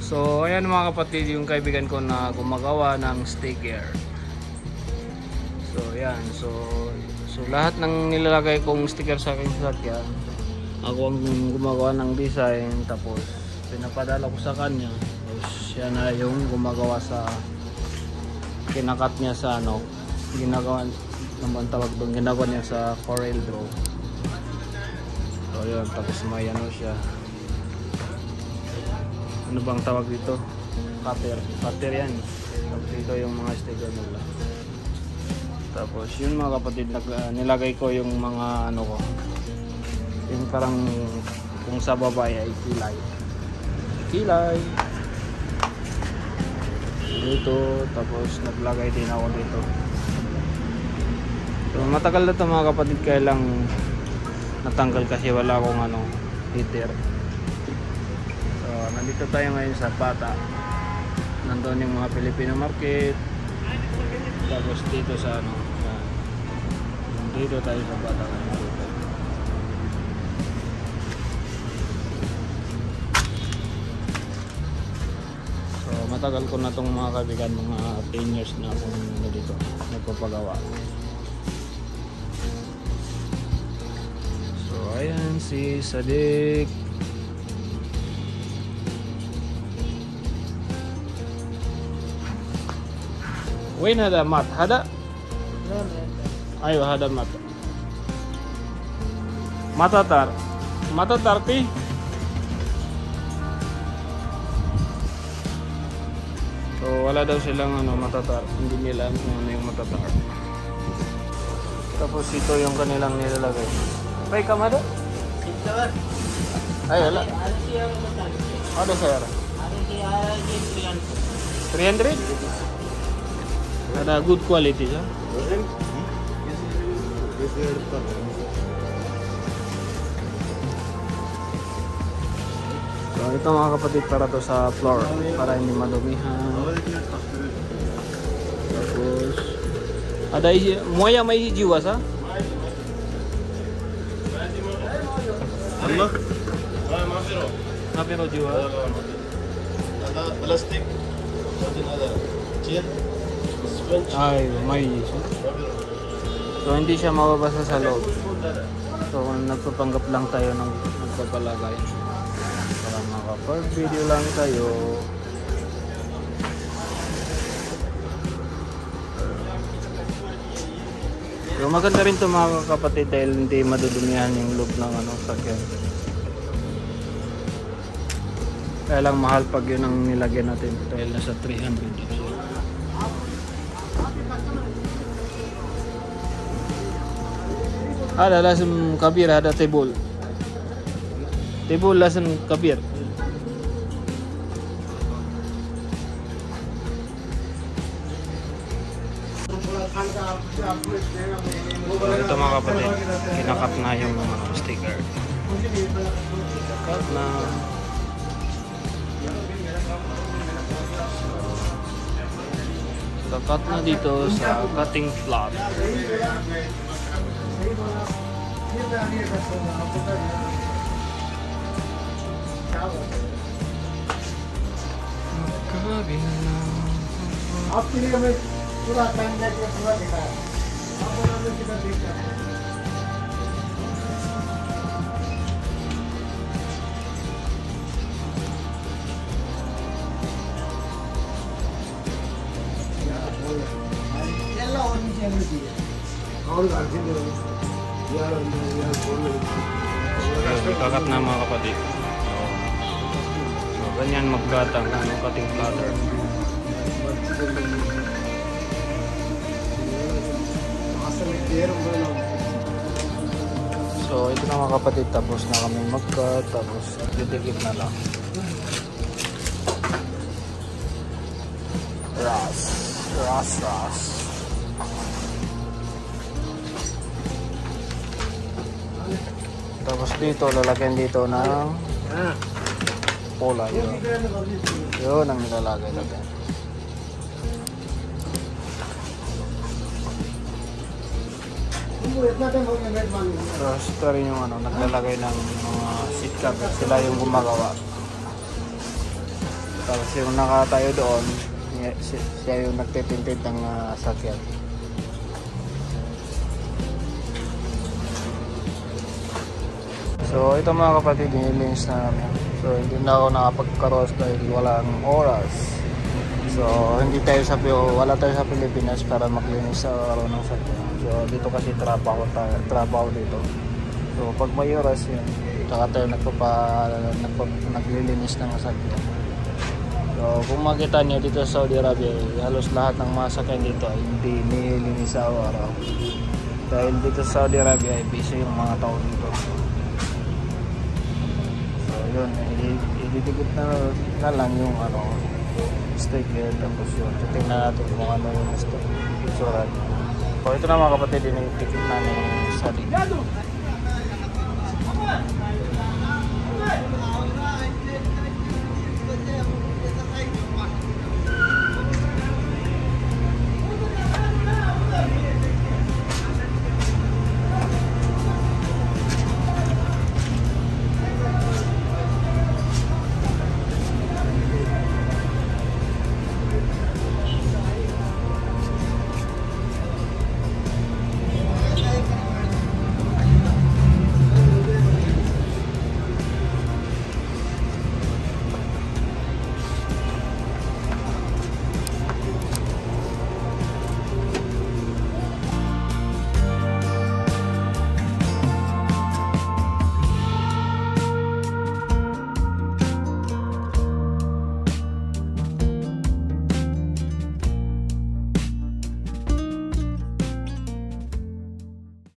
So ayan mga kapatid, yung kaibigan ko na gumagawa ng sticker. So ayan, so lahat ng nilalagay kong sticker sa aking sasakyan, ako ang gumagawa ng design, tapos pinapadala ko sa kanya. Tapos siya na yung gumagawa sa kinakat niya sa ano, ginagawa naman tawag doon, ginagawa niya sa Corel Draw. So yun, tapos may ano siya, ano bang tawag dito, cutter yan. Tapos dito yung mga sticker nila. Tapos yun mga kapatid, nilagay ko yung mga ano ko, yung parang kung sa babae ay kilay dito. Tapos naglagay din ako dito. So matagal na ito mga kapatid, kaya lang natanggal kasi wala akong ano, heater. So nandito tayo ngayon sa Bata. Nandun yung mga Filipino market. Tapos dito sa ano, dito tayo sa Bata ngayon. So matagal ko na itong mga kaibigan, mga 10 years na akong dito nagpapagawa. So ayan si Sadik. Win ada mat, ada? Ayo ada mat. Mata ti. So wala daw silang ano, matatar. Hindi nila ano yung matatar. Tapos ito yung kanilang nilalagay. Pay kamada? Ay wala. Ada sir. 300? Ada good quality ya. So ito mga kapatid, para to sa floor, para hindi madumihan. Tapos ada moya may jiwa sa? Allah? Mapiro jiwa. Ada plastic. Ada chair. Ay, may iso. So hindi siya mababasa sa loob. So nagpapanggap lang tayo ng nagpapalagay para makapag-video lang tayo. So maganda rin ito mga kapatid, dahil hindi madudumihan yung loob ng ano, sakyan. Kaya lang mahal pag yun ang nilagyan natin, dahil nasa 300 dito. Ada langsung kabir, ada table langsung kabir. Ito mga kapatid, kinakat na yung sticker. Kinakat na. Kakat na dito sa cutting flat. आपके लिए हमें पूरा टाइम लेके पूरा दिखाया आपको नाम किधर देखा चलो और नीचे मिलती है और गाड़ी दे Kakat na mga kapatid. So ganyan maggatang ng cutting platter. So ito na mga kapatid, tapos na kami mag-cut, tapos didikit na lang. Ras. Tapos dito, lalagyan dito ng pula. Yun ang nilalagay natin. Tapos ito rin yung ano, naglalagay ng mga seat cover. Sila yung gumagawa. Tapos yung nakatayo doon, siya yung nagtitintid ng sakyan. So ito mga kapatid, nilinis na namin. So hindi na ako nakapag-cross dahil walang oras. So wala tayo sa Pilipinas para maglinis sa araw ng sakyan. So dito kasi trabaho dito. So pag may oras yun, saka tayo naglilinis ng sakyan. So kung makita nyo dito sa Saudi Arabia, halos lahat ng mga sakyan dito ay hindi nililinis sa araw. Dahil dito sa Saudi Arabia ay busy yung mga tao dito. So yun, ididikit na lang yung sticker, tapos yun, titignan natin kung ano yung itsura. So ito na mga kapatid, dinidikit namin sa dito.